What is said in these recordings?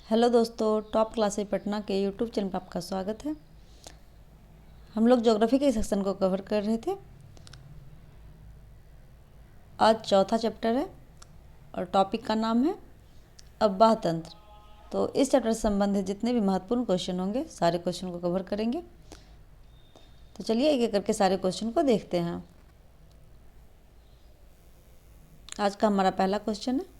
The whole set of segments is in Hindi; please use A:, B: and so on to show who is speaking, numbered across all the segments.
A: हेलो दोस्तों, टॉप क्लासेस पटना के यूट्यूब चैनल पर आपका स्वागत है। हम लोग ज्योग्राफी के सेक्शन को कवर कर रहे थे। आज चौथा चैप्टर है और टॉपिक का नाम है अब्बाह तंत्र। तो इस चैप्टर से संबंधित जितने भी महत्वपूर्ण क्वेश्चन होंगे सारे क्वेश्चन को कवर करेंगे। तो चलिए एक एक करके सारे क्वेश्चन को देखते हैं। आज का हमारा पहला क्वेश्चन है,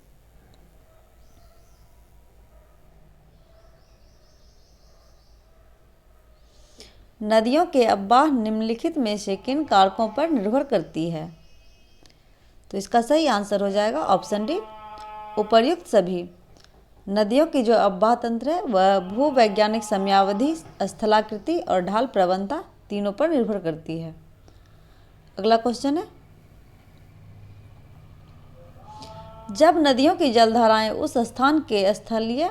A: नदियों के अब्बाह निम्नलिखित में से किन कारकों पर निर्भर करती है? तो इसका सही आंसर हो जाएगा ऑप्शन डी, उपर्युक्त सभी। नदियों की जो अब्बाह तंत्र है वह भूवैज्ञानिक समयावधि, स्थलाकृति और ढाल प्रवणता तीनों पर निर्भर करती है। अगला क्वेश्चन है, जब नदियों की जलधाराएं उस स्थान के स्थलीय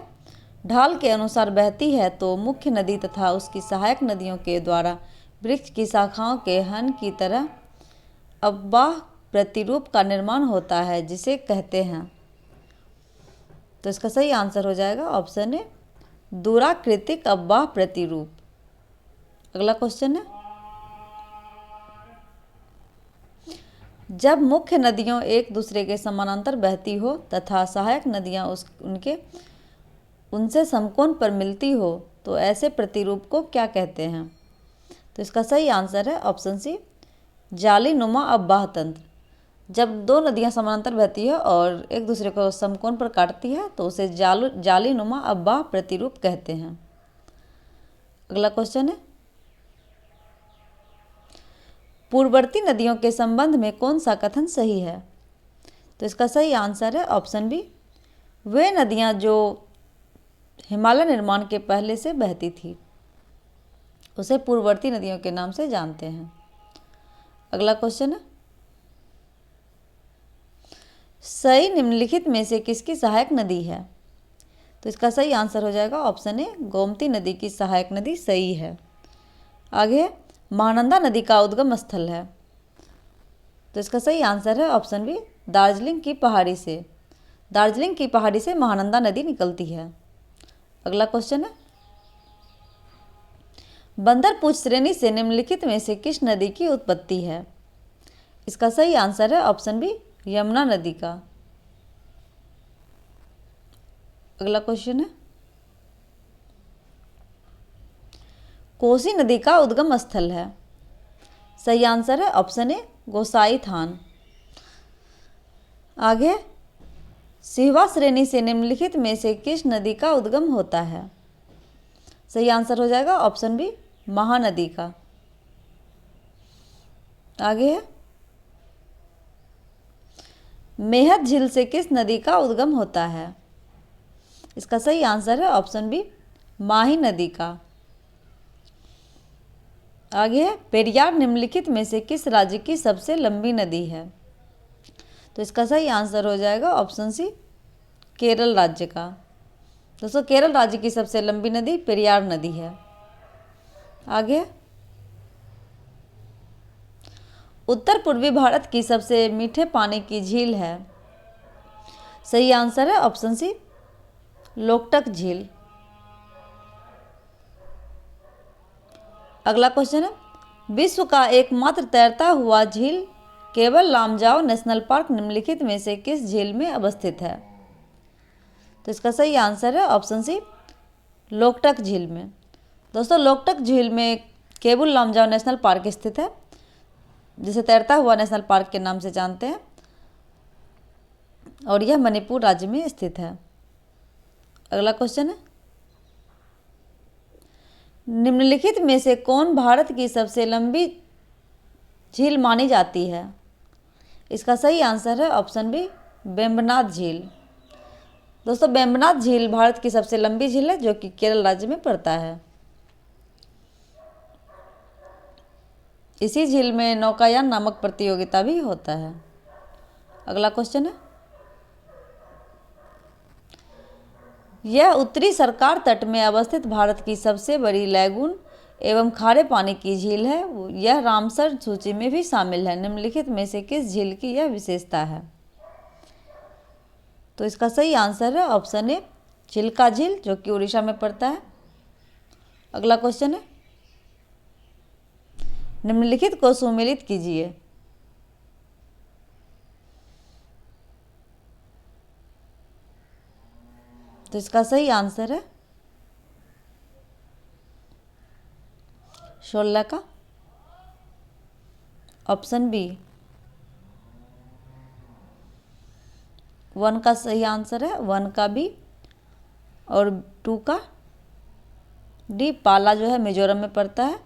A: ढाल के अनुसार बहती है तो मुख्य नदी तथा उसकी सहायक नदियों के द्वारा वृक्ष की शाखाओं के हन की तरह अब्बाह प्रतिरूप का निर्माण होता है, जिसे कहते हैं। तो इसका सही आंसर हो जाएगा ऑप्शन ए, दूराकृतिक अब्बाह प्रतिरूप। अगला क्वेश्चन है, जब मुख्य नदियों एक दूसरे के समानांतर बहती हो तथा सहायक नदियां उनसे समकोण पर मिलती हो तो ऐसे प्रतिरूप को क्या कहते हैं? तो इसका सही आंसर है ऑप्शन सी, जालीनुमा अब्बाह तंत्र। जब दो नदियां समानांतर बहती है और एक दूसरे को समकोण पर काटती है तो उसे जालीनुमा अब्बाह प्रतिरूप कहते हैं। अगला क्वेश्चन है, पूर्ववर्ती नदियों के संबंध में कौन सा कथन सही है? तो इसका सही आंसर है ऑप्शन बी, वे नदियां जो हिमालय निर्माण के पहले से बहती थी उसे पूर्ववर्ती नदियों के नाम से जानते हैं। अगला क्वेश्चन है, सही निम्नलिखित में से किसकी सहायक नदी है? तो इसका सही आंसर हो जाएगा ऑप्शन ए, गोमती नदी की सहायक नदी सही है। आगे महानंदा नदी का उद्गम स्थल है। तो इसका सही आंसर है ऑप्शन बी, दार्जिलिंग की पहाड़ी से। दार्जिलिंग की पहाड़ी से महानंदा नदी निकलती है। अगला क्वेश्चन है, बंदरपूछ श्रेणी से निम्नलिखित में से किस नदी की उत्पत्ति है? इसका सही आंसर है ऑप्शन बी, यमुना नदी का। अगला क्वेश्चन है, कोसी नदी का उद्गम स्थल है। सही आंसर है ऑप्शन ए, गोसाई थान। आगे सिहवा श्रेणी से निम्नलिखित में से किस नदी का उद्गम होता है? सही आंसर हो जाएगा ऑप्शन बी, महानदी का। आगे है, मेहत झील से किस नदी का उद्गम होता है? इसका सही आंसर है ऑप्शन बी, माही नदी का। आगे है, पेरियार निम्नलिखित में से किस राज्य की सबसे लंबी नदी है? तो इसका सही आंसर हो जाएगा ऑप्शन सी, केरल राज्य का। दोस्तों केरल राज्य की सबसे लंबी नदी पेरियार नदी है। आगे, उत्तर पूर्वी भारत की सबसे मीठे पानी की झील है। सही आंसर है ऑप्शन सी, लोकटक झील। अगला क्वेश्चन है, विश्व का एकमात्र तैरता हुआ झील केवल लामजाओ नेशनल पार्क निम्नलिखित में से किस झील में अवस्थित है? तो इसका सही आंसर है ऑप्शन सी, लोकटक झील में। दोस्तों लोकटक झील में केबुल लामजाओ नेशनल पार्क स्थित है, जिसे तैरता हुआ नेशनल पार्क के नाम से जानते हैं, और यह मणिपुर राज्य में स्थित है। अगला क्वेश्चन है, निम्नलिखित में से कौन भारत की सबसे लंबी झील मानी जाती है? इसका सही आंसर है ऑप्शन बी, वेम्बनाथ झील। दोस्तों वेम्बनाथ झील भारत की सबसे लंबी झील है जो कि केरल राज्य में पड़ता है। इसी झील में नौकायान नामक प्रतियोगिता भी होता है। अगला क्वेश्चन है, यह उत्तरी सरकार तट में अवस्थित भारत की सबसे बड़ी लैगून एवं खारे पानी की झील है। यह रामसर सूची में भी शामिल है। निम्नलिखित में से किस झील की यह विशेषता है? तो इसका सही आंसर है ऑप्शन ए, चिल्का झील जो कि उड़ीसा में पड़ता है। अगला क्वेश्चन है, निम्नलिखित को सुमेलित कीजिए। तो इसका सही आंसर है 16 का ऑप्शन बी। 1 का सही आंसर है 1 का बी और 2 का डी। पाला जो है मिजोरम में पड़ता है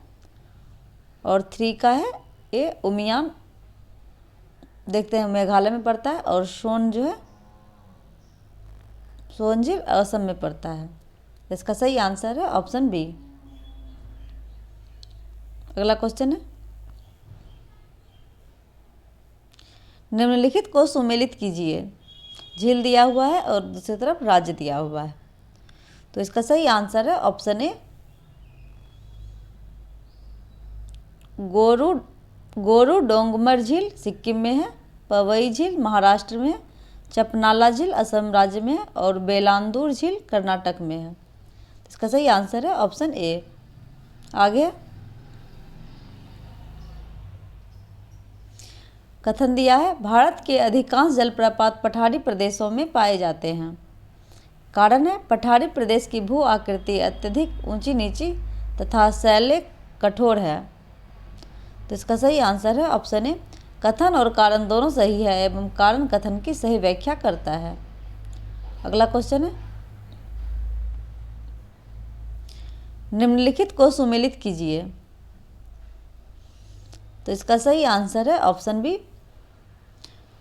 A: और 3 का है ए उमियाम, देखते हैं मेघालय में पड़ता है। और सोन जो है सोनझील असम में पड़ता है। इसका सही आंसर है ऑप्शन बी। अगला क्वेश्चन है, निम्नलिखित को सुमेलित कीजिए। झील दिया हुआ है और दूसरी तरफ राज्य दिया हुआ है। तो इसका सही आंसर है ऑप्शन ए गोरू डोंगमर झील सिक्किम में है, पवई झील महाराष्ट्र में है, चपनाला झील असम राज्य में है और बेलांदूर झील कर्नाटक में है। इसका सही आंसर है ऑप्शन ए। आगे कथन दिया है, भारत के अधिकांश जलप्रपात पठारी प्रदेशों में पाए जाते हैं। कारण है, पठारी प्रदेश की भू आकृति अत्यधिक ऊंची नीची तथा शैल कठोर है। तो इसका सही आंसर है ऑप्शन ए। कथन और कारण दोनों सही है एवं कारण कथन की सही व्याख्या करता है। अगला क्वेश्चन है, निम्नलिखित को सुमेलित कीजिए। तो इसका सही आंसर है ऑप्शन बी।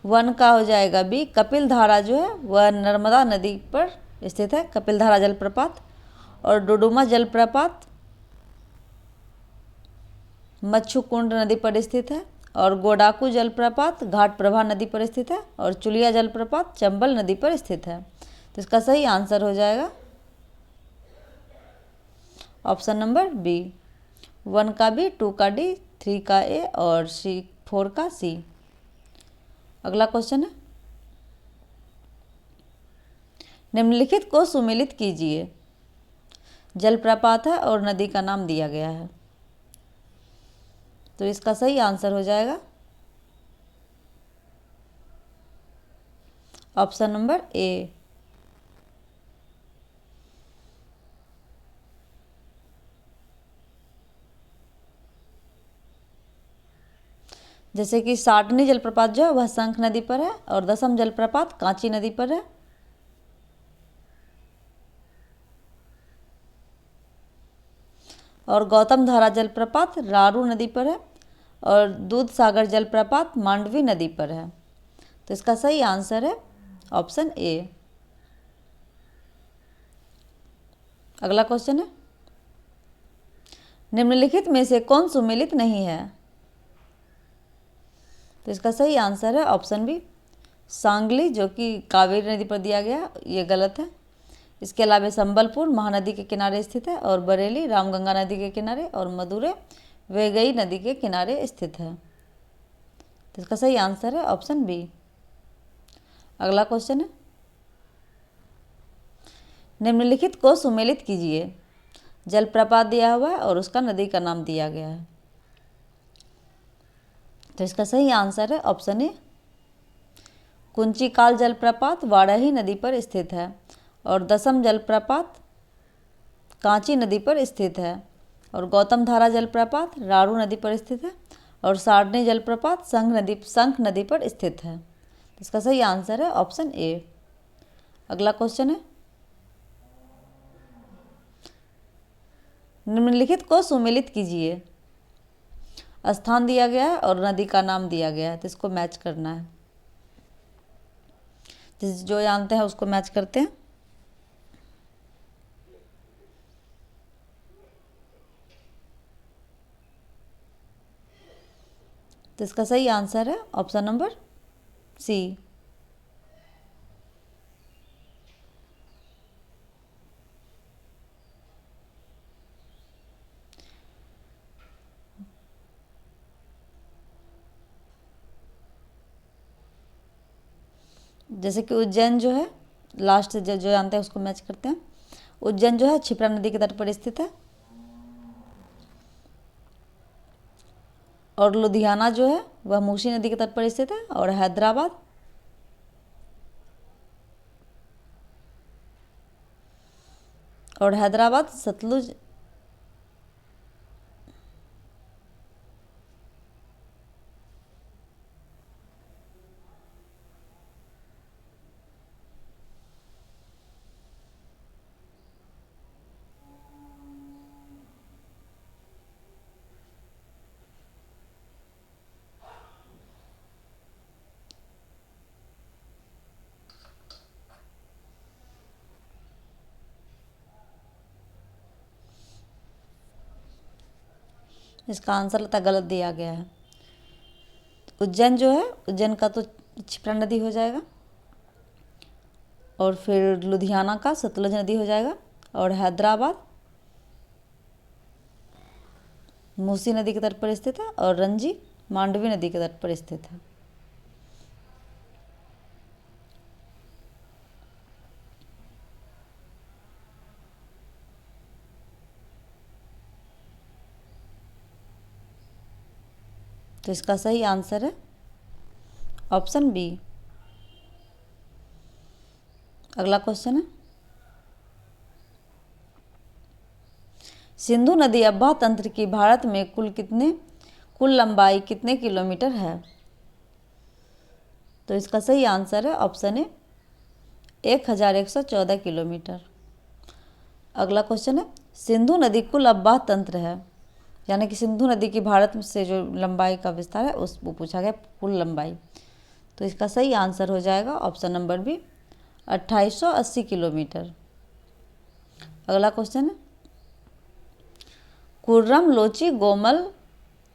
A: 1 का हो जाएगा बी। कपिल धारा जो है वह नर्मदा नदी पर स्थित है, कपिल धारा जलप्रपात। और डुडुमा जलप्रपात मच्छुकुंड नदी पर स्थित है। और गोडाकू जलप्रपात घाट प्रभा नदी पर स्थित है। और चुलिया जलप्रपात चंबल नदी पर स्थित है। तो इसका सही आंसर हो जाएगा ऑप्शन नंबर बी। 1 का बी, 2 का डी, 3 का ए और 4 का सी। अगला क्वेश्चन है, निम्नलिखित को सुमेलित कीजिए। जलप्रपात है और नदी का नाम दिया गया है। तो इसका सही आंसर हो जाएगा ऑप्शन नंबर ए। जैसे कि साटनी जलप्रपात जो है वह शंख नदी पर है और दसम जलप्रपात कांची नदी पर है। और गौतम धारा जलप्रपात रारू नदी पर है और दूध सागर जलप्रपात मांडवी नदी पर है। तो इसका सही आंसर है ऑप्शन ए। अगला क्वेश्चन है, निम्नलिखित में से कौन सुमेलित नहीं है। तो इसका सही आंसर है ऑप्शन बी। सांगली जो कि कावेरी नदी पर दिया गया, ये गलत है। इसके अलावा संबलपुर महानदी के किनारे स्थित है और बरेली रामगंगा नदी के किनारे और मदुरै वैगई नदी के किनारे स्थित है। तो इसका सही आंसर है ऑप्शन बी। अगला क्वेश्चन है, निम्नलिखित को सुमेलित कीजिए। जलप्रपात दिया हुआ है और उसका नदी का नाम दिया गया है। तो इसका सही आंसर है ऑप्शन ए। कुंचिकाल जलप्रपात वाराही नदी पर स्थित है और दसम जलप्रपात कांची नदी पर स्थित है। और गौतम धारा जलप्रपात रारू नदी पर स्थित है और सारणी जलप्रपात शंख नदी पर स्थित है। इसका सही आंसर है ऑप्शन ए। अगला क्वेश्चन है, निम्नलिखित को सुमेलित कीजिए। स्थान दिया गया है और नदी का नाम दिया गया है, तो इसको मैच करना है। जो जानते हैं उसको मैच करते हैं। तो इसका सही आंसर है ऑप्शन नंबर सी। जैसे कि उज्जैन जो है लास्ट से जो जानते हैं उसको मैच करते हैं। उज्जैन जो है क्षिप्रा नदी के तट पर स्थित है। और लुधियाना जो है वह मूसी नदी के तट पर स्थित है। और हैदराबाद सतलुज इसका आंसर लगता गलत दिया गया है। उज्जैन जो है, उज्जैन का तो क्षिप्रा नदी हो जाएगा। और फिर लुधियाना का सतलुज नदी हो जाएगा। और हैदराबाद मूसी नदी के तट पर स्थित है। और रंजी मांडवी नदी के तट पर स्थित है। तो इसका सही आंसर है ऑप्शन बी। अगला क्वेश्चन है, सिंधु नदी अब्बाह तंत्र की भारत में कुल लंबाई कितने किलोमीटर है? तो इसका सही आंसर है ऑप्शन ए 1114 किलोमीटर। अगला क्वेश्चन है, सिंधु नदी कुल अब्बाह तंत्र है, यानी कि सिंधु नदी की भारत से जो लंबाई का विस्तार है उस वो पूछा गया कुल लंबाई। तो इसका सही आंसर हो जाएगा ऑप्शन नंबर बी 2880 किलोमीटर। अगला क्वेश्चन है, कुर्रम, लोची, गोमल,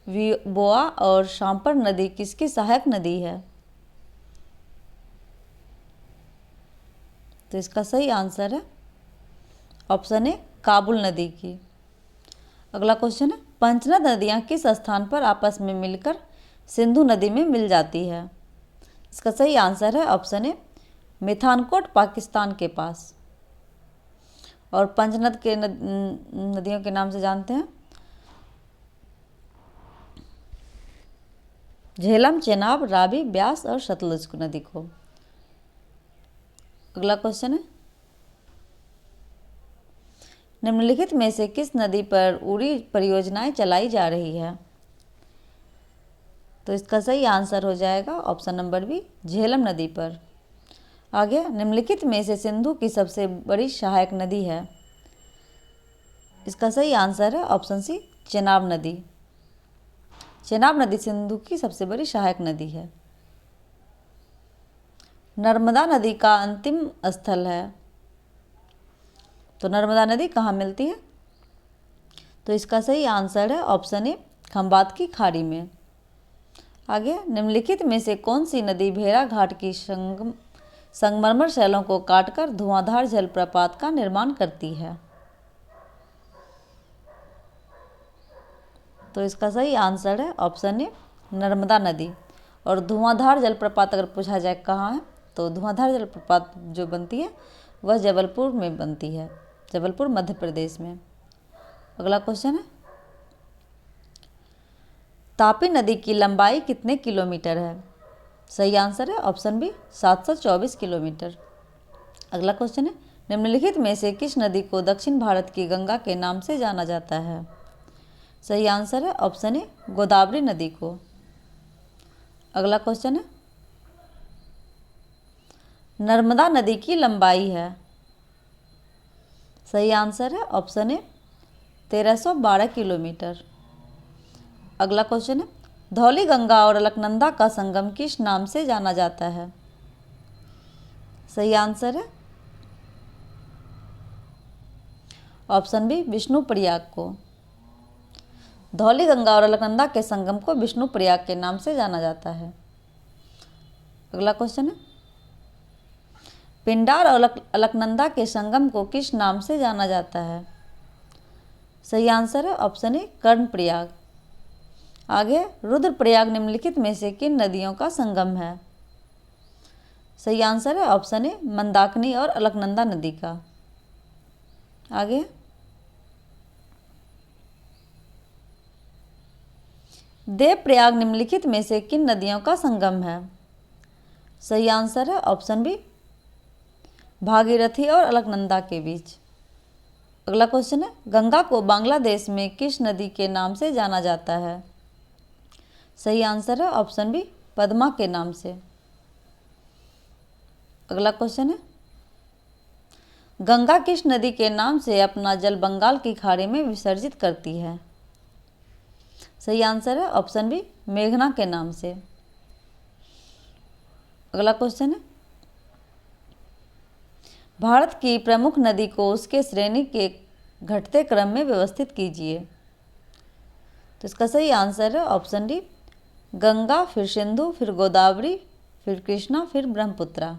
A: बोआ और शामपर नदी किसकी सहायक नदी है? तो इसका सही आंसर है ऑप्शन ए काबुल नदी की। अगला क्वेश्चन है, पंचनद नदियाँ किस स्थान पर आपस में मिलकर सिंधु नदी में मिल जाती है? इसका सही आंसर है ऑप्शन ए मिथानकोट, पाकिस्तान के पास। और पंचनद के नदियों के नाम से जानते हैं झेलम, चेनाब, रावी, ब्यास और सतलुज नदी को। अगला क्वेश्चन है, निम्नलिखित में से किस नदी पर उड़ी परियोजनाएं चलाई जा रही है? तो इसका सही आंसर हो जाएगा ऑप्शन नंबर बी झेलम नदी पर। आगे, निम्नलिखित में से सिंधु की सबसे बड़ी सहायक नदी है? इसका सही आंसर है ऑप्शन सी चेनाब नदी। चेनाब नदी सिंधु की सबसे बड़ी सहायक नदी है। नर्मदा नदी का अंतिम स्थल है, तो नर्मदा नदी कहाँ मिलती है? तो इसका सही आंसर है ऑप्शन ए खंबात की खाड़ी में। आगे, निम्नलिखित में से कौन सी नदी भेड़ा घाट की संगमरमर शैलों को काटकर धुआंधार जलप्रपात का निर्माण करती है? तो इसका सही आंसर है ऑप्शन ए नर्मदा नदी। और धुआंधार जलप्रपात अगर पूछा जाए कहाँ है, तो धुआंधार जलप्रपात जो बनती है वह जबलपुर में बनती है, जबलपुर मध्य प्रदेश में। अगला क्वेश्चन है, तापी नदी की लंबाई कितने किलोमीटर है? सही आंसर है ऑप्शन बी 724 किलोमीटर। अगला क्वेश्चन है, निम्नलिखित में से किस नदी को दक्षिण भारत की गंगा के नाम से जाना जाता है? सही आंसर है ऑप्शन ए गोदावरी नदी को। अगला क्वेश्चन है, नर्मदा नदी की लंबाई है? सही आंसर है ऑप्शन ए 1312 किलोमीटर। अगला क्वेश्चन है, धौली गंगा और अलकनंदा का संगम किस नाम से जाना जाता है? सही आंसर है ऑप्शन बी विष्णु प्रयाग को। धौली गंगा और अलकनंदा के संगम को विष्णु प्रयाग के नाम से जाना जाता है। अगला क्वेश्चन है, पिंडार और अलकनंदा के संगम को किस नाम से जाना जाता है? सही आंसर है ऑप्शन ए कर्णप्रयाग। आगे, रुद्रप्रयाग निम्नलिखित में से किन नदियों का संगम है? सही आंसर है ऑप्शन ए मंदाकिनी और अलकनंदा नदी का। आगे, देवप्रयाग निम्नलिखित में से किन नदियों का संगम है? सही आंसर है ऑप्शन बी भागीरथी और अलकनंदा के बीच। अगला क्वेश्चन है, गंगा को बांग्लादेश में किस नदी के नाम से जाना जाता है? सही आंसर है ऑप्शन बी पद्मा के नाम से। अगला क्वेश्चन है, गंगा किस नदी के नाम से अपना जल बंगाल की खाड़ी में विसर्जित करती है? सही आंसर है ऑप्शन बी मेघना के नाम से। अगला क्वेश्चन है, भारत की प्रमुख नदी को उसके श्रेणी के घटते क्रम में व्यवस्थित कीजिए। तो इसका सही आंसर है ऑप्शन डी गंगा, फिर सिंधु, फिर गोदावरी, फिर कृष्णा, फिर ब्रह्मपुत्रा।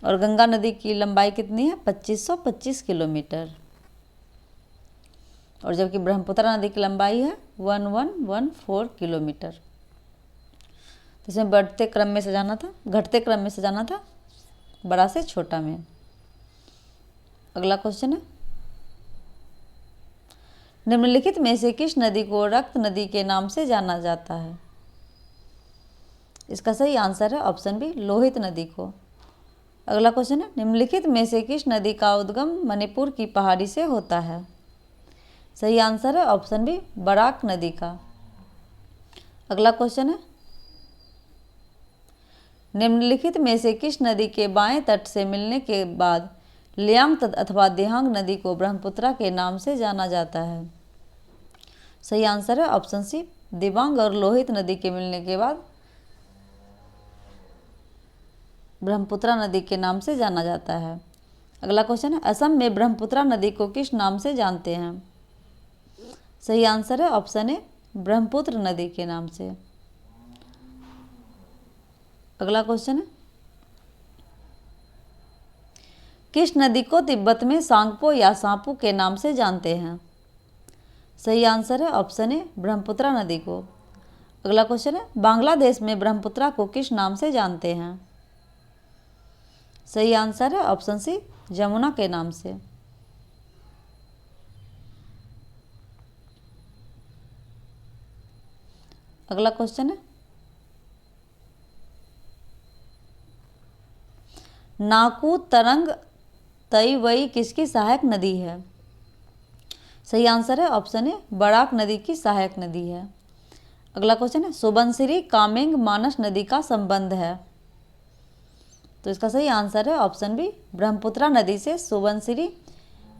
A: और गंगा नदी की लंबाई कितनी है? 2525 किलोमीटर। और जबकि ब्रह्मपुत्रा नदी की लंबाई है 1114 किलोमीटर। तो इसमें बढ़ते क्रम में सजाना था, घटते क्रम में सजाना था, बड़ा से छोटा में। अगला क्वेश्चन है, निम्नलिखित में से किस नदी को रक्त नदी के नाम से जाना जाता है? इसका सही आंसर है ऑप्शन बी लोहित नदी को। अगला क्वेश्चन है, निम्नलिखित में से किस नदी का उद्गम मणिपुर की पहाड़ी से होता है? सही आंसर है ऑप्शन बी बराक नदी का। अगला क्वेश्चन है, निम्नलिखित में से किस नदी के बाएं तट से मिलने के बाद लियांग अथवा दिहांग नदी को ब्रह्मपुत्रा के नाम से जाना जाता है? सही आंसर है ऑप्शन सी दिबांग और लोहित नदी के मिलने के बाद ब्रह्मपुत्रा नदी के नाम से जाना जाता है। अगला क्वेश्चन है, असम में ब्रह्मपुत्रा नदी को किस नाम से जानते हैं? सही आंसर है ऑप्शन ए ब्रह्मपुत्र नदी के नाम से। अगला क्वेश्चन है, किस नदी को तिब्बत में सांगपो या सांपू के नाम से जानते हैं? सही आंसर है ऑप्शन ए ब्रह्मपुत्रा नदी को। अगला क्वेश्चन है, बांग्लादेश में ब्रह्मपुत्रा को किस नाम से जानते हैं? सही आंसर है ऑप्शन सी जमुना के नाम से। अगला क्वेश्चन है, नाकू तरंग तई वई किसकी सहायक नदी है? सही आंसर है ऑप्शन ए बराक नदी की सहायक नदी है। अगला क्वेश्चन है, सुबनसिरी कामेंग मानस नदी का संबंध है? तो इसका सही आंसर है ऑप्शन बी ब्रह्मपुत्रा नदी से सुबनसिरी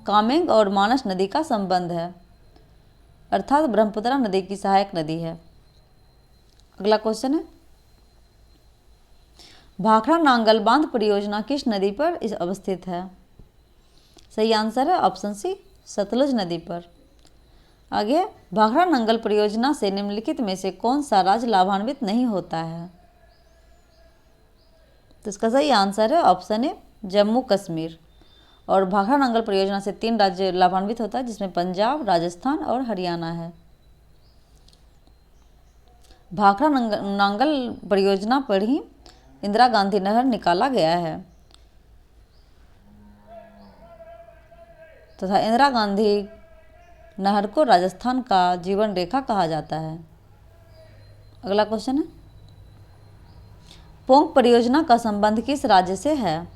A: कामेंग और मानस नदी का संबंध है, अर्थात ब्रह्मपुत्रा नदी की सहायक नदी है। अगला क्वेश्चन है, भाखड़ा नांगल बांध परियोजना किस नदी पर अवस्थित है? सही आंसर है ऑप्शन सी सतलुज नदी पर। आगे, भाखड़ा नांगल परियोजना से निम्नलिखित में से कौन सा राज्य लाभान्वित नहीं होता है? तो इसका सही आंसर है ऑप्शन ए जम्मू कश्मीर। और भाखड़ा नांगल परियोजना से 3 राज्य लाभान्वित होता है, जिसमें पंजाब, राजस्थान और हरियाणा है। भाखड़ा नांगल परियोजना पर ही इंदिरा गांधी नहर निकाला गया है तथा इंदिरा गांधी नहर को राजस्थान का जीवन रेखा कहा जाता है। अगला क्वेश्चन है, पोंग परियोजना का संबंध किस राज्य से है?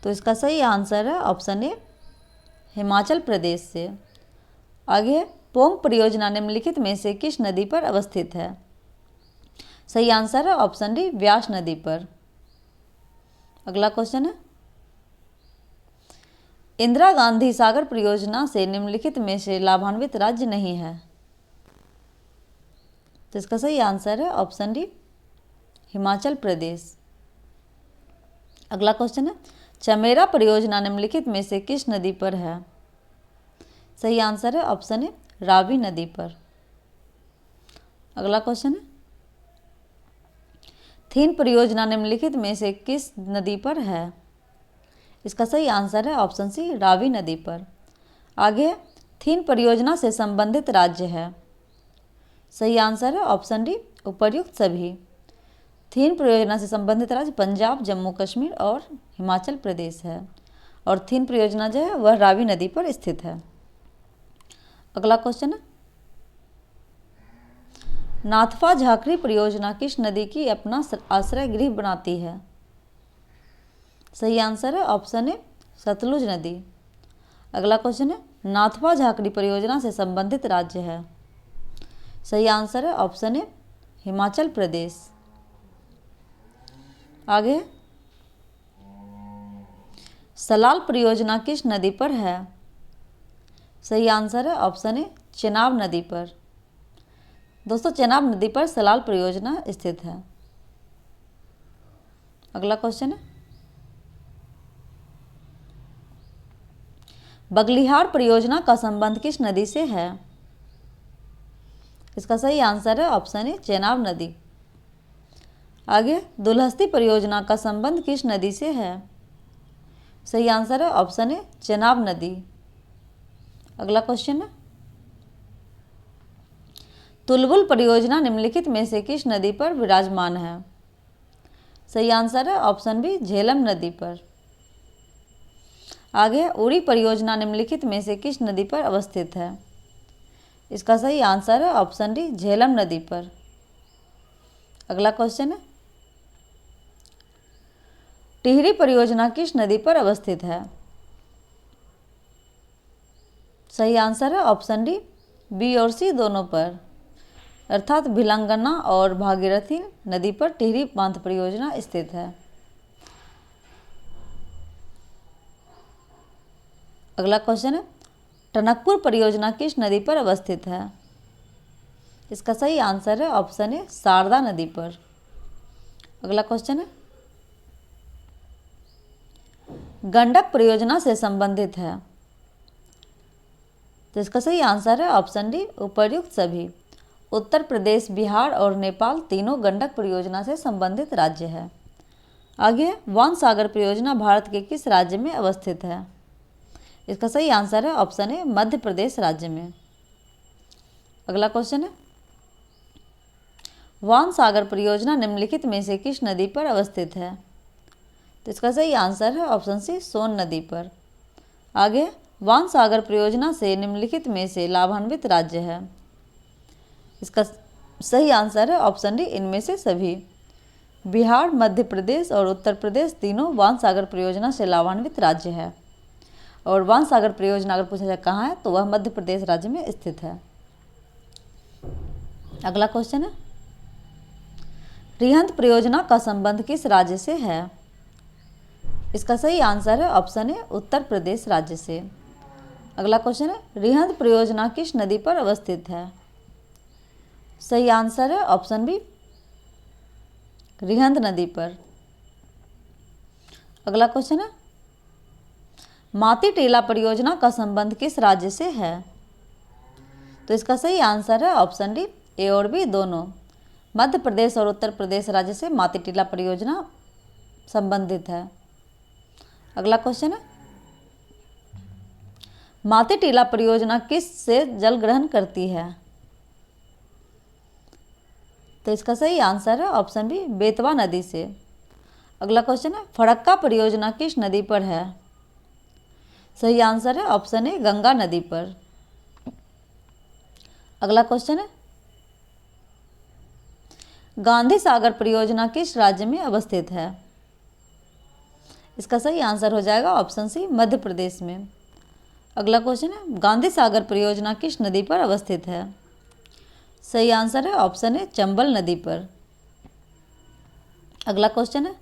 A: तो इसका सही आंसर है ऑप्शन ए हिमाचल प्रदेश से। आगे, पोंग परियोजना निम्नलिखित में से किस नदी पर अवस्थित है? सही आंसर है ऑप्शन डी व्यास नदी पर। अगला क्वेश्चन है, इंदिरा गांधी सागर परियोजना से निम्नलिखित में से लाभान्वित राज्य नहीं है? तो इसका सही आंसर है ऑप्शन डी हिमाचल प्रदेश। अगला क्वेश्चन है, चमेरा परियोजना निम्नलिखित में से किस नदी पर है? सही आंसर है ऑप्शन ए रावी नदी पर। अगला क्वेश्चन है, थीन परियोजना निम्नलिखित में से किस नदी पर है? इसका सही आंसर है ऑप्शन सी रावी नदी पर। आगे, थीन परियोजना से संबंधित राज्य है? सही आंसर है ऑप्शन डी उपर्युक्त सभी। थीन परियोजना से संबंधित राज्य पंजाब, जम्मू कश्मीर और हिमाचल प्रदेश है, और थीन परियोजना जो है वह रावी नदी पर स्थित है। अगला क्वेश्चन है, नाथपा झाकरी परियोजना किस नदी की अपना आश्रय गृह बनाती है? सही आंसर है ऑप्शन ए सतलुज नदी। अगला क्वेश्चन है, नाथपा झाकरी परियोजना से संबंधित राज्य है? सही आंसर है ऑप्शन ए हिमाचल प्रदेश। आगे, सलाल परियोजना किस नदी पर है? सही आंसर है ऑप्शन ए चेनाब नदी पर। दोस्तों, चेनाब नदी पर सलाल परियोजना स्थित है। अगला क्वेश्चन है, बगलिहार परियोजना का संबंध किस नदी से है? इसका सही आंसर है ऑप्शन ए चेनाब नदी। आगे, दुलहस्ती परियोजना का संबंध किस नदी से है? सही आंसर है ऑप्शन ए चेनाब नदी। अगला क्वेश्चन है, तुलबुल परियोजना निम्नलिखित में से किस नदी पर विराजमान है? सही आंसर है ऑप्शन बी झेलम नदी पर। आगे, उड़ी परियोजना निम्नलिखित में से किस नदी पर अवस्थित है? इसका सही आंसर है ऑप्शन डी झेलम नदी पर। अगला क्वेश्चन है, टिहरी परियोजना किस नदी पर अवस्थित है? सही आंसर है ऑप्शन डी बी और सी दोनों पर, अर्थात भिलंगना और भागीरथी नदी पर टिहरी बांध परियोजना स्थित है। अगला क्वेश्चन है, टनकपुर परियोजना किस नदी पर अवस्थित है? इसका सही आंसर है ऑप्शन ए शारदा नदी पर। अगला क्वेश्चन है, गंडक परियोजना से संबंधित है? तो इसका सही आंसर है ऑप्शन डी उपर्युक्त सभी। उत्तर प्रदेश, बिहार और नेपाल तीनों गंडक परियोजना से संबंधित राज्य है। आगे, वान सागर परियोजना भारत के किस राज्य में अवस्थित है? इसका सही आंसर है ऑप्शन ए मध्य प्रदेश राज्य में। अगला क्वेश्चन है, वान सागर परियोजना निम्नलिखित में से किस नदी पर अवस्थित है? तो इसका सही आंसर है ऑप्शन सी सोन नदी पर। आगे, वान सागर परियोजना से निम्नलिखित में से लाभान्वित राज्य है? इसका सही आंसर है ऑप्शन डी इनमें से सभी। बिहार, मध्य प्रदेश और उत्तर प्रदेश तीनों वान सागर परियोजना से लाभान्वित राज्य है, और वान सागर परियोजना अगर पूछा जाए कहाँ है तो वह मध्य प्रदेश राज्य में स्थित है। अगला क्वेश्चन है, रिहंद परियोजना का संबंध किस राज्य से है? इसका सही आंसर है ऑप्शन ए उत्तर प्रदेश राज्य से। अगला क्वेश्चन है, रिहंद परियोजना किस नदी पर अवस्थित है? सही आंसर है ऑप्शन बी रिहंद नदी पर। अगला क्वेश्चन है, माती टीला परियोजना का संबंध किस राज्य से है? तो इसका सही आंसर है ऑप्शन डी ए और बी दोनों। मध्य प्रदेश और उत्तर प्रदेश राज्य से माती टीला परियोजना संबंधित है। अगला क्वेश्चन है, माती टीला परियोजना किस से जल ग्रहण करती है? तो इसका सही आंसर है ऑप्शन बी बेतवा नदी से। अगला क्वेश्चन है, फरक्का परियोजना किस नदी पर है? सही आंसर है ऑप्शन ए गंगा नदी पर। अगला क्वेश्चन है, गांधी सागर परियोजना किस राज्य में अवस्थित है? इसका सही आंसर हो जाएगा ऑप्शन सी मध्य प्रदेश में। अगला क्वेश्चन है, गांधी सागर परियोजना किस नदी पर अवस्थित है? सही आंसर है ऑप्शन ए चंबल नदी पर। अगला क्वेश्चन है,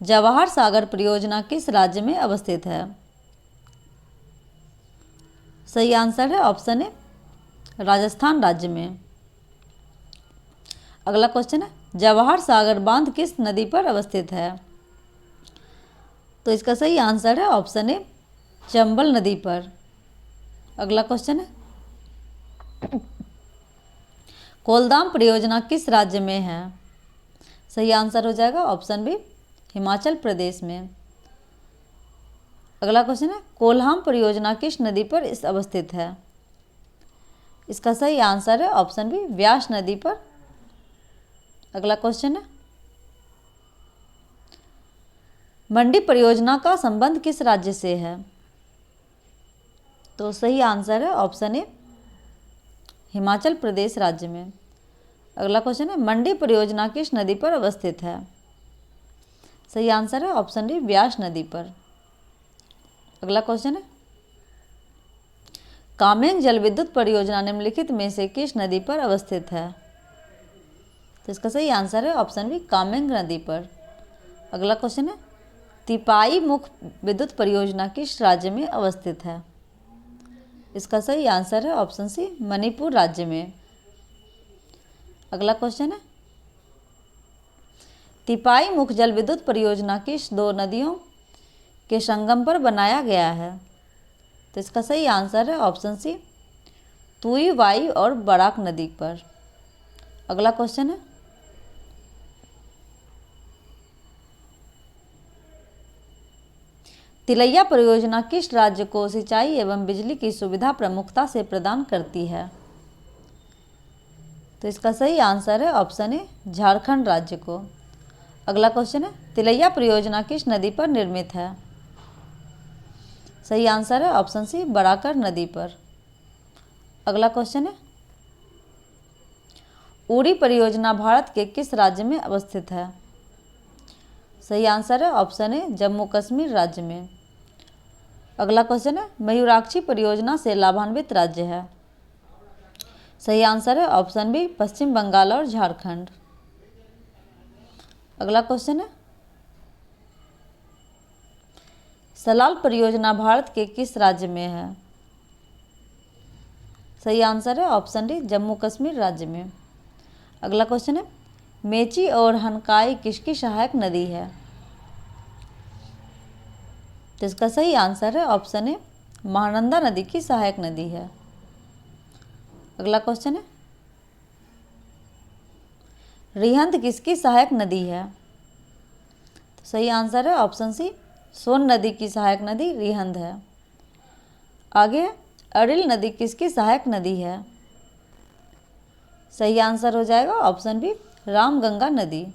A: जवाहर सागर परियोजना किस राज्य में अवस्थित है? सही आंसर है ऑप्शन ए राजस्थान राज्य में। अगला क्वेश्चन है, जवाहर सागर बांध किस नदी पर अवस्थित है? तो इसका सही आंसर है ऑप्शन ए चंबल नदी पर। अगला क्वेश्चन है, कोलदाम परियोजना किस राज्य में है? सही आंसर हो जाएगा ऑप्शन बी हिमाचल प्रदेश में। अगला क्वेश्चन है, कोल्हाम परियोजना किस नदी पर अवस्थित है? इसका सही आंसर है ऑप्शन बी, व्यास नदी पर। अगला क्वेश्चन है, मंडी परियोजना का संबंध किस राज्य से है? तो सही आंसर है ऑप्शन ए, हिमाचल प्रदेश राज्य में। अगला क्वेश्चन है, मंडी परियोजना किस नदी पर अवस्थित है? सही आंसर है ऑप्शन डी, व्यास नदी पर। अगला क्वेश्चन है, कामेंग जल विद्युत परियोजना निम्नलिखित में से किस नदी पर अवस्थित है? तो इसका सही आंसर है ऑप्शन बी, कामेंग नदी पर। अगला क्वेश्चन है, तिपाई मुख विद्युत परियोजना किस राज्य में अवस्थित है? इसका सही आंसर है ऑप्शन सी, मणिपुर राज्य में। अगला क्वेश्चन है, तिपाई मुख जल विद्युत परियोजना किस दो नदियों के संगम पर बनाया गया है? तो इसका सही आंसर है ऑप्शन सी, तुई वाई और बराक नदी पर। अगला क्वेश्चन है, तिलैया परियोजना किस राज्य को सिंचाई एवं बिजली की सुविधा प्रमुखता से प्रदान करती है? तो इसका सही आंसर है ऑप्शन ए, झारखंड राज्य को। अगला क्वेश्चन है, तिलैया परियोजना किस नदी पर निर्मित है? सही आंसर है ऑप्शन सी, बराकर नदी पर। अगला क्वेश्चन है, उड़ी परियोजना भारत के किस राज्य में अवस्थित है? सही आंसर है ऑप्शन ए, जम्मू कश्मीर राज्य में। अगला क्वेश्चन है, मयूराक्षी परियोजना से लाभान्वित राज्य है? सही आंसर है ऑप्शन बी, पश्चिम बंगाल और झारखंड। अगला क्वेश्चन है, सलाल परियोजना भारत के किस राज्य में है? सही आंसर है ऑप्शन डी, जम्मू कश्मीर राज्य में। अगला क्वेश्चन है, मेची और हनकाई किसकी सहायक नदी है? तो इसका सही आंसर है ऑप्शन ए, महानंदा नदी की सहायक नदी है। अगला क्वेश्चन है, रिहंद किसकी सहायक नदी है? तो सही आंसर है ऑप्शन सी, सोन नदी की सहायक नदी रिहंद है। आगे, अरिल नदी किसकी सहायक नदी है? सही आंसर हो जाएगा ऑप्शन बी, रामगंगा नदी।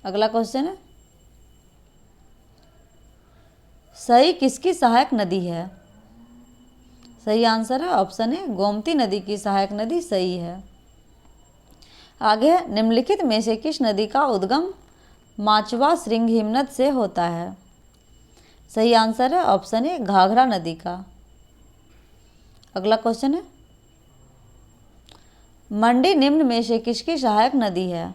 A: अगला क्वेश्चन है, सई किसकी सहायक नदी है? सही आंसर है ऑप्शन ए, गोमती नदी की सहायक नदी सई है। आगे, निम्नलिखित में से किस नदी का उद्गम माचवा श्रृंग हिमनद से होता है? सही आंसर है ऑप्शन ए, घाघरा नदी का। अगला क्वेश्चन है, मंडी निम्न में से किसकी सहायक नदी है?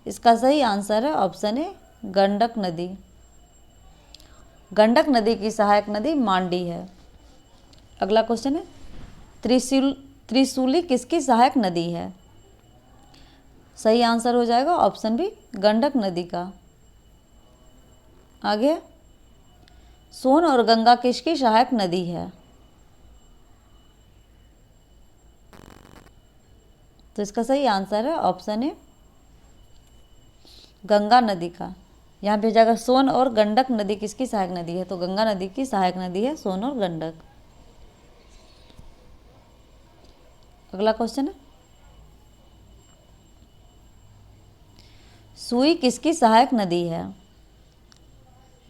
A: इसका सही आंसर है ऑप्शन ए, गंडक नदी। गंडक नदी की सहायक नदी मांडी है। अगला क्वेश्चन है, त्रिशूली किसकी सहायक नदी है? सही आंसर हो जाएगा ऑप्शन बी, गंडक नदी का। आगे, सोन और गंगा किसकी सहायक नदी है? तो इसका सही आंसर है ऑप्शन ए, गंगा नदी का। यहाँ पे जाएगा सोन और गंडक नदी किसकी सहायक नदी है? तो गंगा नदी की सहायक नदी है सोन और गंडक। अगला क्वेश्चन है, सुई किसकी सहायक नदी है?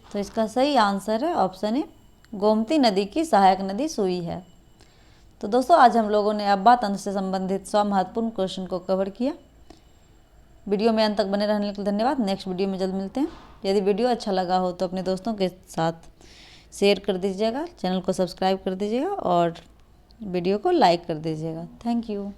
A: तो इसका सही आंसर है ऑप्शन ए, गोमती नदी की सहायक नदी सुई है। तो दोस्तों, आज हम लोगों ने अब्बा तंत्र से संबंधित 100 महत्वपूर्ण क्वेश्चन को कवर किया। वीडियो में अंत तक बने रहने के लिए धन्यवाद। नेक्स्ट वीडियो में जल्द मिलते हैं। यदि वीडियो अच्छा लगा हो तो अपने दोस्तों के साथ शेयर कर दीजिएगा, चैनल को सब्सक्राइब कर दीजिएगा और वीडियो को लाइक कर दीजिएगा। Thank you.